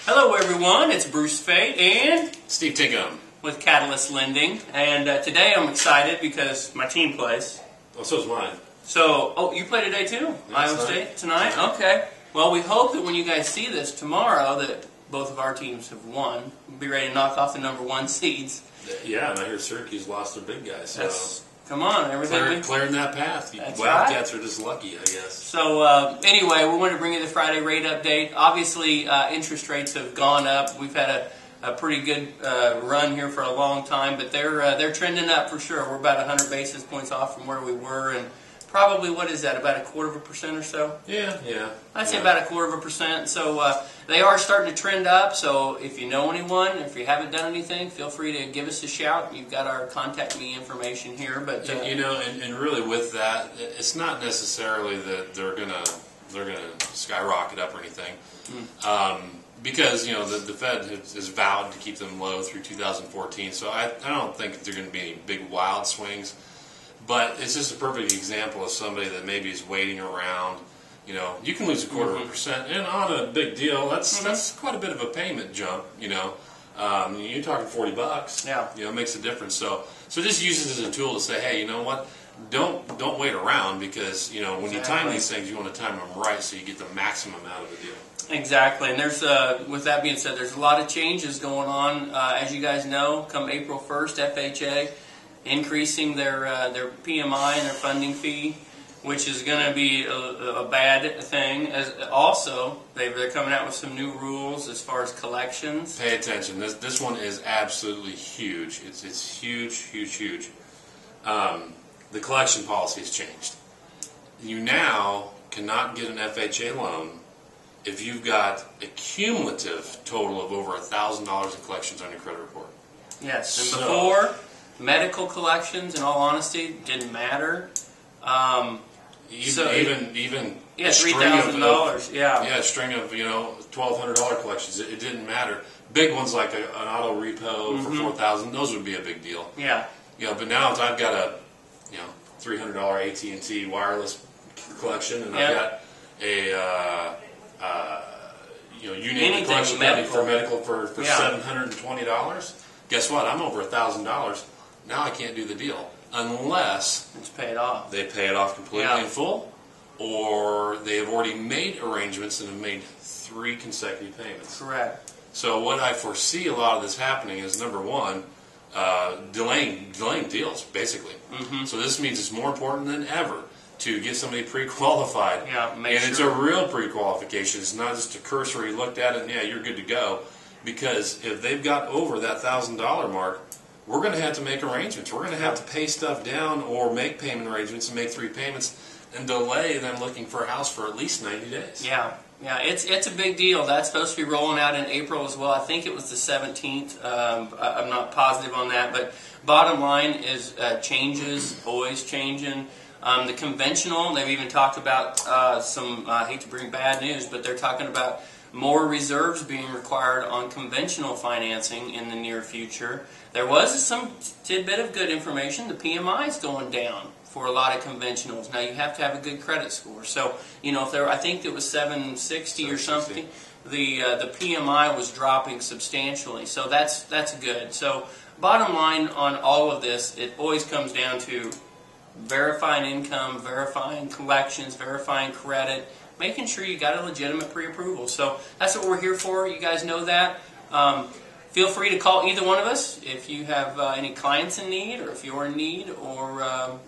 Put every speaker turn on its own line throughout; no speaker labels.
Hello everyone, it's Bruce Fate and
Steve Tiggum
with Catalyst Lending, and today I'm excited because my team plays.
Oh, so's mine.
So, you play today too?
Yeah,
Iowa State tonight? Okay. Well, we hope that when you guys see this tomorrow that both of our teams have won. We'll be ready to knock off the #1 seeds.
Yeah, and I hear Syracuse lost their big guys. So
come on, everything.
Clearing that path.
That's
Wildcats
right.
are just lucky, I guess.
So anyway, we wanted to bring you the Friday rate update. Obviously, interest rates have gone up. We've had a pretty good run here for a long time, but they're trending up for sure. We're about 100 basis points off from where we were, and probably, what is that, about 1/4% or so?
Yeah.
I'd say about 1/4%. So they are starting to trend up. So if you know anyone, if you haven't done anything, feel free to give us a shout. You've got our contact me information here. But
and really with that, it's not necessarily that they're gonna skyrocket up or anything, because the Fed has vowed to keep them low through 2014. So I don't think there are going to be any big wild swings. But it's just a perfect example of somebody that maybe is waiting around. You can lose 1/4%, and on a big deal, that's quite a bit of a payment jump. You're talking $40.
Yeah.
It makes a difference. So just use it as a tool to say, hey, you know what? Don't wait around, because when you time these things, you want to time them right so you get the maximum out of the deal.
Exactly, and there's with that being said, there's a lot of changes going on. As you guys know, come April 1st, FHA increasing their PMI and their funding fee, which is going to be a bad thing. As also, they're coming out with some new rules as far as collections.
Pay attention. This one is absolutely huge. It's huge. The collection policy has changed. You now cannot get an FHA loan if you've got a cumulative total of over $1,000 in collections on your credit report.
Yes, and before, medical collections, in all honesty, didn't matter.
Even
$3,000.
A string of $1,200 collections. It didn't matter. Big ones like an auto repo for $4,000. Those would be a big deal.
Yeah.
But now if I've got a $300 AT&T wireless collection, and I've got a you name the collection for medical for $720. Guess what? I'm over $1,000. Now I can't do the deal unless
it's paid off.
They pay it off completely in full, or they have already made arrangements and have made 3 consecutive payments.
Correct.
So what I foresee a lot of this happening is, number one, delaying deals, basically. So this means it's more important than ever to get somebody pre-qualified. It's a real pre-qualification. It's not just a cursory looked at it and you're good to go. Because if they've got over that $1,000 mark, we're going to have to make arrangements. We're going to have to pay stuff down or make payment arrangements and make 3 payments and delay them looking for a house for at least 90 days. Yeah,
it's a big deal. That's supposed to be rolling out in April as well. I think it was the 17th. I'm not positive on that, but bottom line is changes, always changing. The conventional, they've even talked about some, I hate to bring bad news, but they're talking about more reserves being required on conventional financing in the near future. There was some tidbit of good information. The PMI is going down for a lot of conventionals. Now, you have to have a good credit score. So, if I think it was 760 or something, the PMI was dropping substantially. So that's good. So, bottom line on all of this, it always comes down to verifying income, verifying collections, verifying credit, making sure you got a legitimate pre-approval. So that's what we're here for. You guys know that. Feel free to call either one of us if you have any clients in need, or if you're in need, or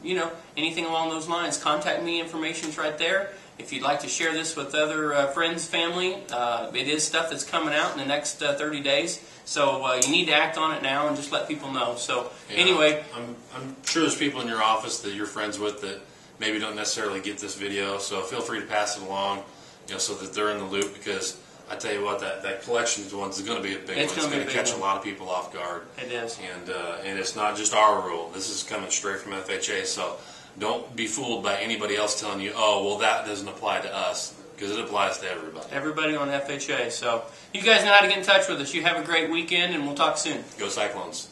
anything along those lines. Contact me. Information's right there. If you'd like to share this with other friends, family, it is stuff that's coming out in the next 30 days. So you need to act on it now and just let people know. So anyway,
I'm sure there's people in your office that you're friends with that maybe don't necessarily get this video, so feel free to pass it along, so that they're in the loop, because I tell you what, that collections one is going to be a big one. It's going to catch a lot of people off guard.
It is.
And it's not just our rule. This is coming straight from FHA, so don't be fooled by anybody else telling you, oh, well, that doesn't apply to us, because it applies to everybody.
Everybody on FHA. So you guys know how to get in touch with us. You have a great weekend, and we'll talk soon.
Go Cyclones.